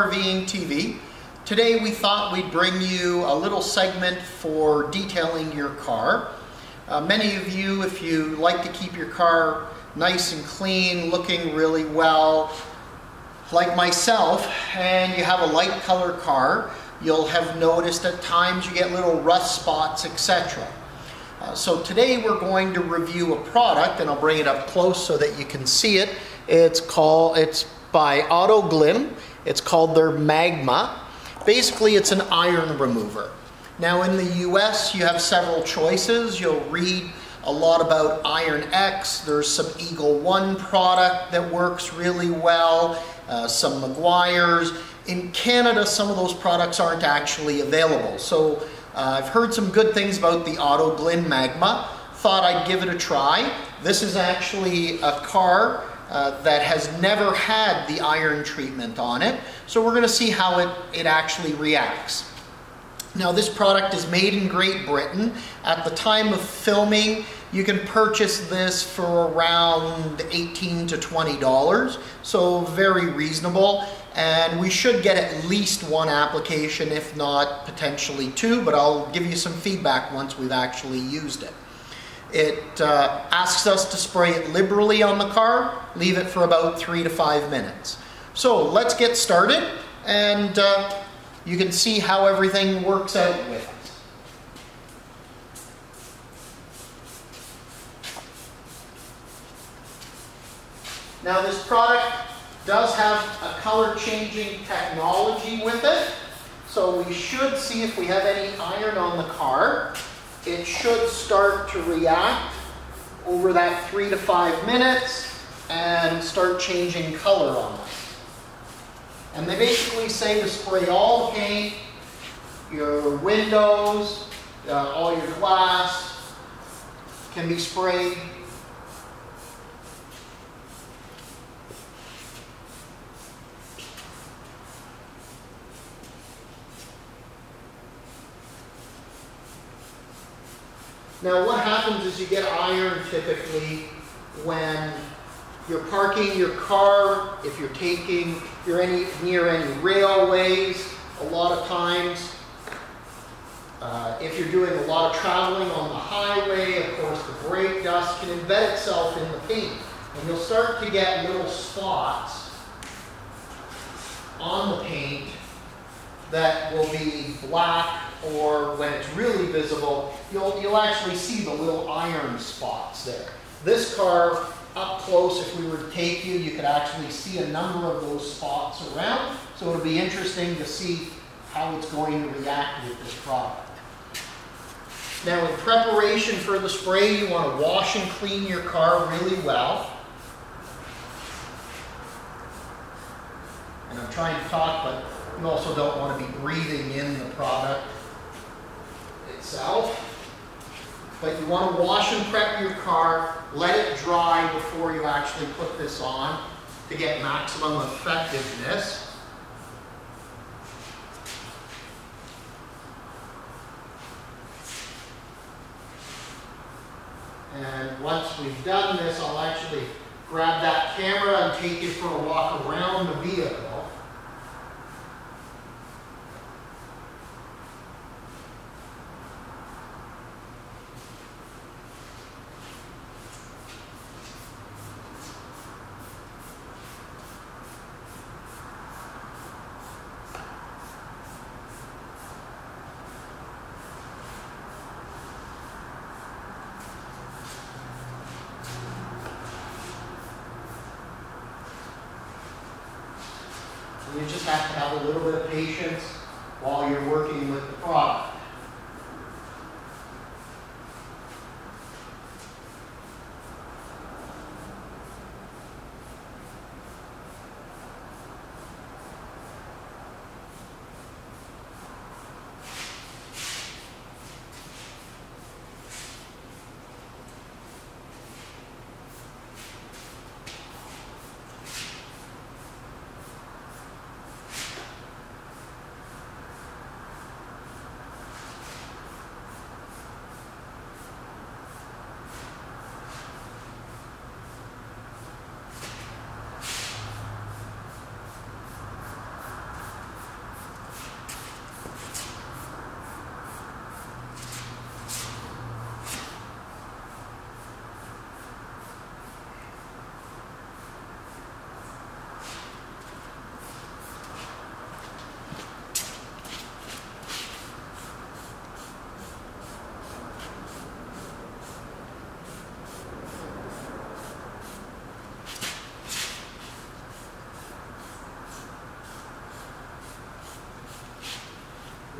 RVing TV. Today we thought we'd bring you a little segment for detailing your car. Many of you, if you like to keep your car nice and clean, looking really well, like myself, and you have a light color car, you'll have noticed at times you get little rust spots, etc. So today we're going to review a product, and I'll bring it up close so that you can see it. It's by Autoglym. It's called their Magma. Basically, it's an iron remover. Now in the US, you have several choices. You'll read a lot about Iron X. There's some Eagle One product that works really well, some Meguiar's. In Canada, some of those products aren't actually available. So I've heard some good things about the Autoglym Magma. Thought I'd give it a try. This is actually a car that has never had the iron treatment on it. So we're going to see how it actually reacts. Now this product is made in Great Britain. At the time of filming, you can purchase this for around $18 to $20. So very reasonable. And we should get at least one application, if not potentially two, but I'll give you some feedback once we've actually used it. It asks us to spray it liberally on the car, leave it for about 3 to 5 minutes. So let's get started, and you can see how everything works out with it. Now this product does have a color changing technology with it, so we should see if we have any iron on the car. It should start to react over that 3 to 5 minutes and start changing color on us. And they basically say to spray all the paint, your windows, all your glass can be sprayed. Now what happens is you get iron typically when you're parking your car, if you're near any railways, a lot of times. If you're doing a lot of traveling on the highway, of course the brake dust can embed itself in the paint. And you'll start to get little spots on the paint that will be black, or when it's really visible, you'll actually see the little iron spots there. This car, up close, if we were to take you, you could actually see a number of those spots around. So it'll be interesting to see how it's going to react with this product. Now in preparation for the spray, you want to wash and clean your car really well. And I'm trying to talk, but you also don't want to be breathing in the product itself. But you want to wash and prep your car, let it dry before you actually put this on to get maximum effectiveness. And once we've done this, I'll actually grab that camera and take it for a walk around the vehicle. You just have to have a little bit of patience while you're working with the product.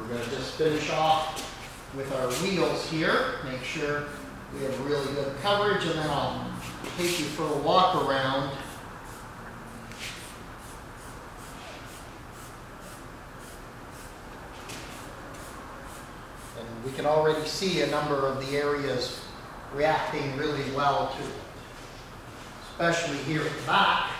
We're going to just finish off with our wheels here. Make sure we have really good coverage, and then I'll take you for a walk around. And we can already see a number of the areas reacting really well to it, especially here at the back.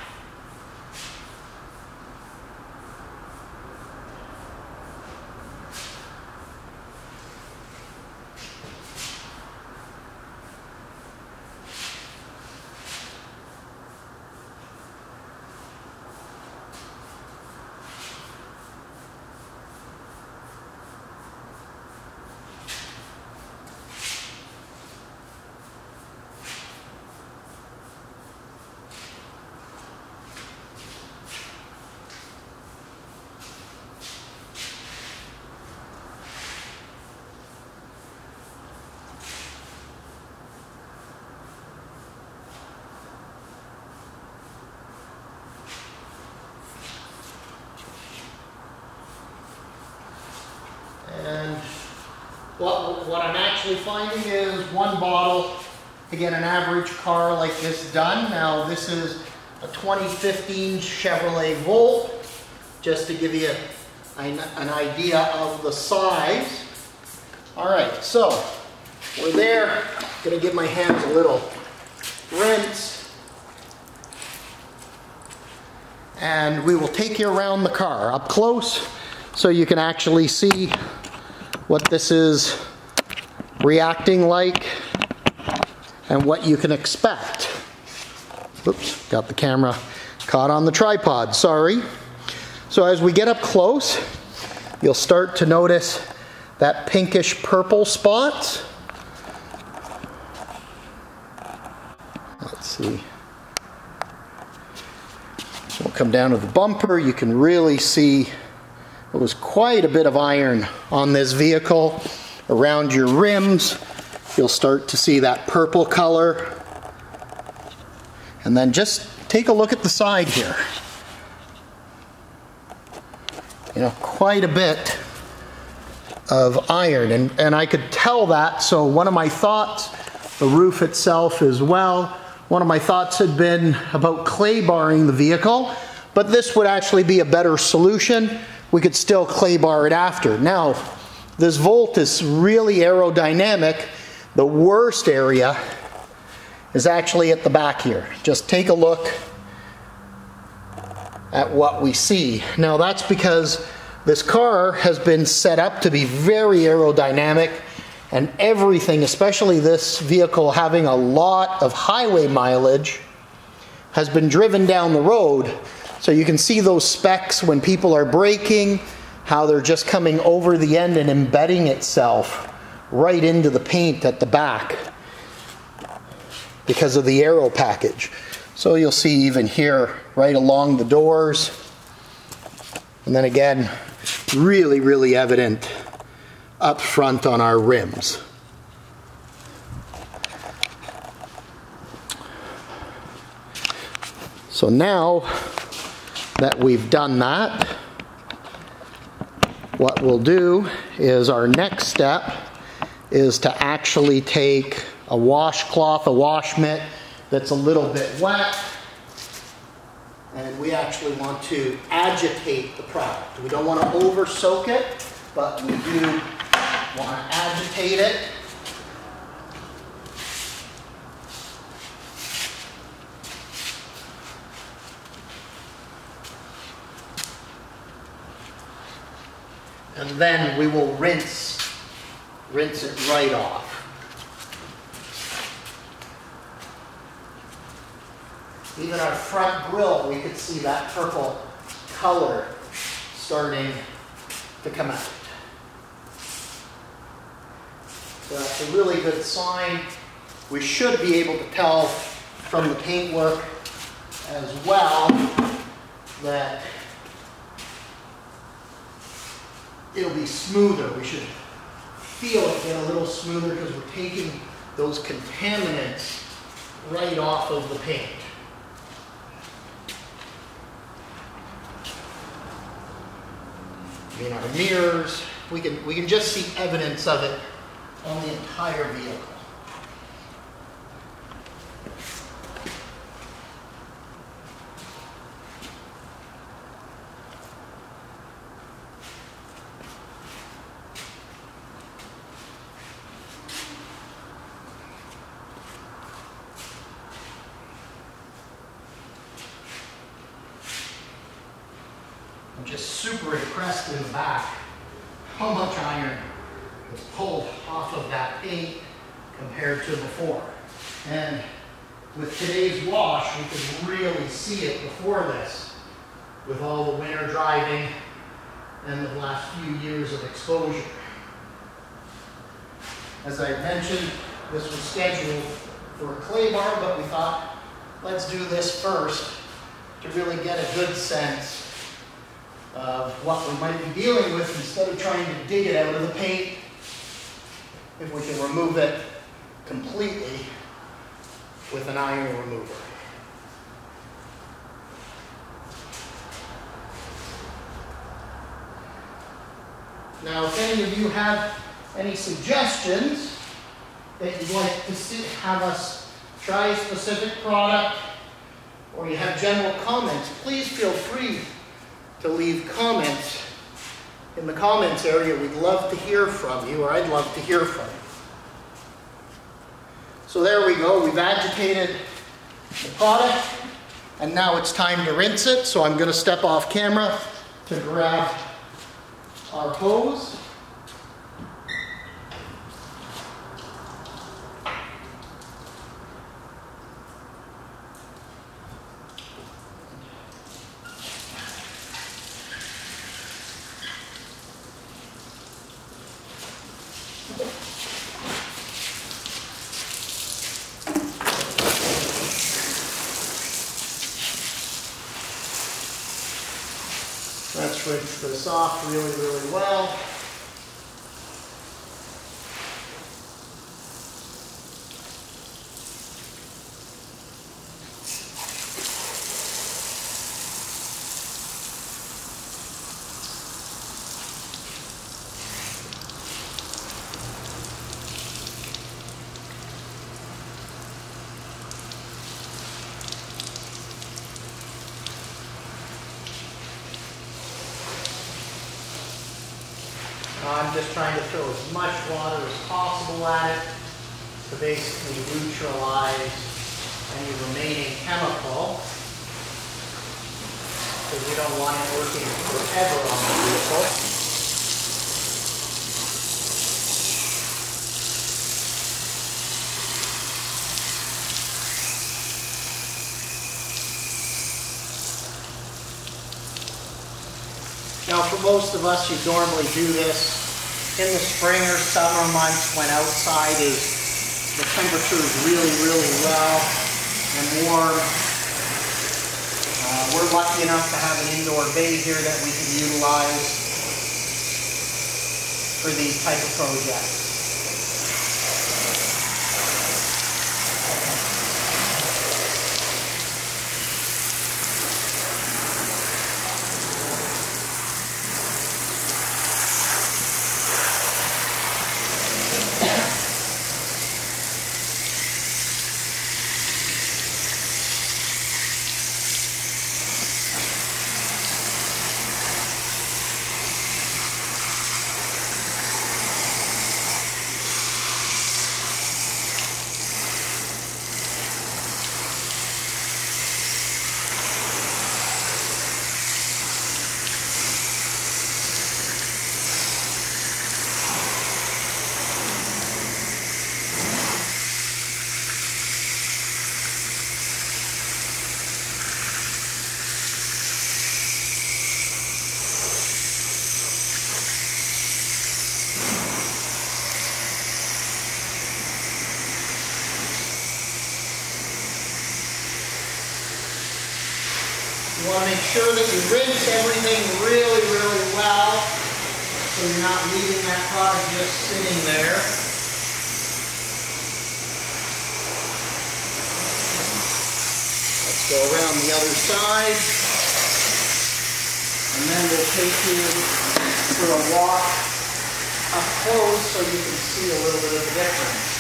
And what I'm actually finding is one bottle to get an average car like this done. Now this is a 2015 Chevrolet Volt, just to give you an idea of the size. All right, so we're there. Gonna give my hands a little rinse. And we will take you around the car up close so you can actually see what this is reacting like and what you can expect. Oops, got the camera caught on the tripod, sorry. So as we get up close, you'll start to notice that pinkish purple spots. Let's see. We'll come down to the bumper. You can really see there was quite a bit of iron on this vehicle. Around your rims, you'll start to see that purple color. And then just take a look at the side here. You know, quite a bit of iron, and I could tell that. So one of my thoughts, the roof itself as well, one of my thoughts had been about clay barring the vehicle, but this would actually be a better solution. We could still clay bar it after. Now, this Volt is really aerodynamic. The worst area is actually at the back here. Just take a look at what we see. Now that's because this car has been set up to be very aerodynamic, and everything, especially this vehicle having a lot of highway mileage, has been driven down the road. So you can see those specks when people are braking, how they're just coming over the end and embedding itself right into the paint at the back because of the aero package. So you'll see even here right along the doors, and then again really, really evident up front on our rims. So now that we've done that, what we'll do is our next step is to actually take a washcloth, a wash mitt that's a little bit wet, and we actually want to agitate the product. We don't want to over soak it, but we do want to agitate it. And then we will rinse it right off. Even our front grille, we could see that purple color starting to come out. So that's a really good sign. We should be able to tell from the paintwork as well that it'll be smoother. We should feel it get a little smoother because we're taking those contaminants right off of the paint. In our mirrors, we can just see evidence of it on the entire vehicle. I'm just super impressed in the back how much iron was pulled off of that paint compared to before. And with today's wash, we can really see it before this with all the winter driving and the last few years of exposure. As I mentioned, this was scheduled for a clay bar, but we thought, let's do this first to really get a good sense of what we might be dealing with instead of trying to dig it out of the paint. If we can remove it completely with an iron remover. Now, if any of you have any suggestions that you'd like to see, have us try a specific product, or you have general comments, please feel free to leave comments in the comments area. We'd love to hear from you, or I'd love to hear from you. So there we go. We've agitated the product, and now it's time to rinse it. So I'm going to step off camera to grab our hose. Let's rinse this off really, really well. I'm just trying to throw as much water as possible at it to basically neutralize any remaining chemical, because we don't want it working forever on the vehicle. Now, for most of us, you'd normally do this in the spring or summer months when outside the temperature is really, really well and warm. We're lucky enough to have an indoor bay here that we can utilize for these type of projects. You want to make sure that you rinse everything really, really well so you're not leaving that product just sitting there. Let's go around the other side. And then we'll take you for a walk up close so you can see a little bit of the difference.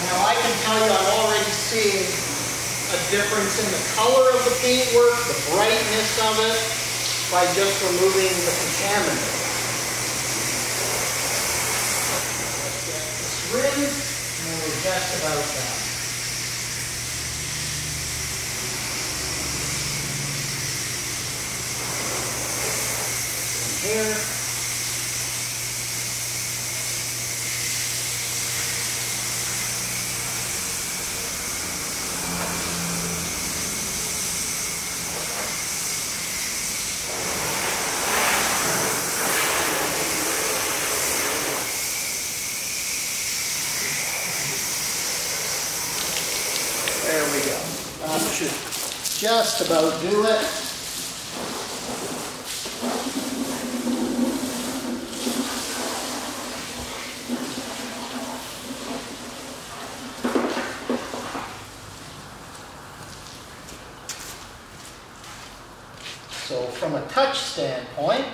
Now I can tell you I'm already seeing a difference in the color of the paintwork, the brightness of it, by just removing the contaminant. Let's get this rinsed, and we're just about done. And here. There we go. That should just about do it. So from a touch standpoint,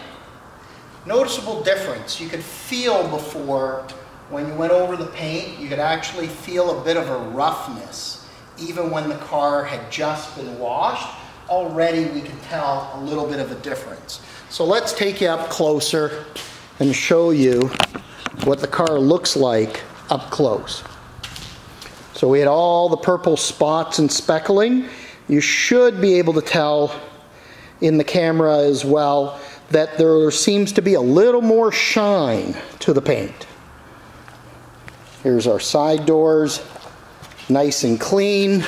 noticeable difference. You could feel before, when you went over the paint, you could actually feel a bit of a roughness. Even when the car had just been washed, already we can tell a little bit of a difference. So let's take you up closer and show you what the car looks like up close. So we had all the purple spots and speckling. You should be able to tell in the camera as well that there seems to be a little more shine to the paint. Here's our side doors. Nice and clean.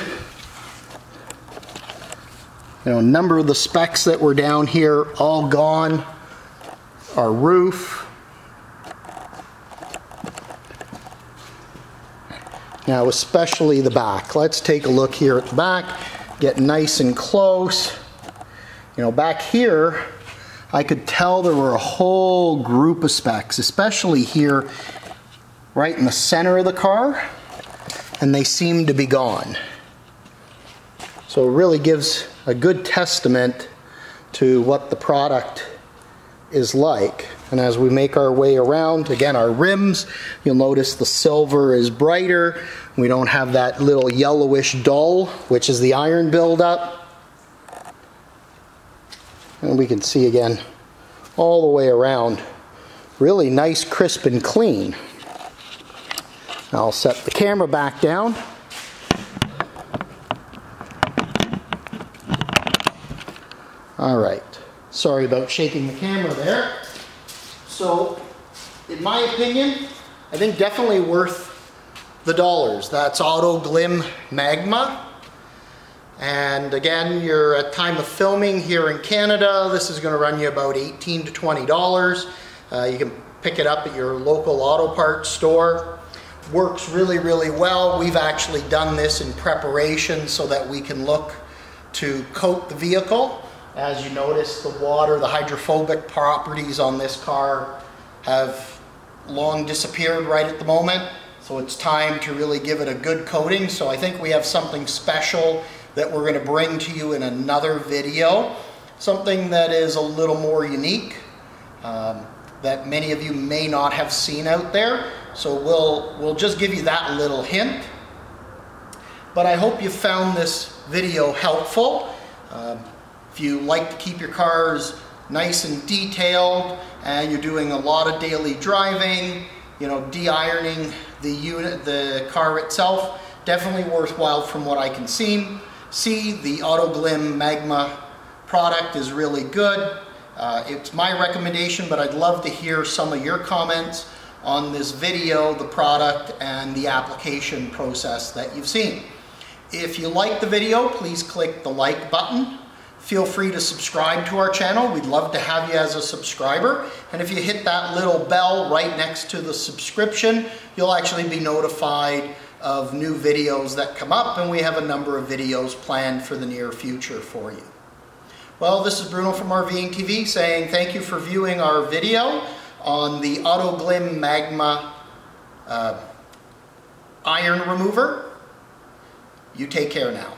You know, a number of the specks that were down here all gone. Our roof. Now especially the back. Let's take a look here at the back. Get nice and close. You know, back here I could tell there were a whole group of specks, especially here right in the center of the car. And they seem to be gone. So it really gives a good testament to what the product is like. And as we make our way around, again, our rims, you'll notice the silver is brighter. We don't have that little yellowish dull, which is the iron buildup. And we can see again all the way around. Really nice, crisp, and clean. I'll set the camera back down. All right. Sorry about shaking the camera there. So, in my opinion, I think definitely worth the dollars. That's Autoglym Magma. And again, you're at time of filming here in Canada. This is going to run you about $18 to $20. You can pick it up at your local auto parts store. Works really, really well. We've actually done this in preparation so that we can look to coat the vehicle. As you notice, the water, the hydrophobic properties on this car have long disappeared right at the moment. So it's time to really give it a good coating. So I think we have something special that we're going to bring to you in another video. Something that is a little more unique, that many of you may not have seen out there. So we'll just give you that little hint. But I hope you found this video helpful. If you like to keep your cars nice and detailed and you're doing a lot of daily driving, you know, de-ironing the car itself, definitely worthwhile from what I can see. The Autoglym Magma product is really good. It's my recommendation, but I'd love to hear some of your comments on this video, the product, and the application process that you've seen. If you like the video, please click the like button. feel free to subscribe to our channel. We'd love to have you as a subscriber. And if you hit that little bell right next to the subscription, you'll actually be notified of new videos that come up, and we have a number of videos planned for the near future for you. Well, this is Bruno from RVing TV saying thank you for viewing our video on the Autoglym Magma iron remover. You take care now.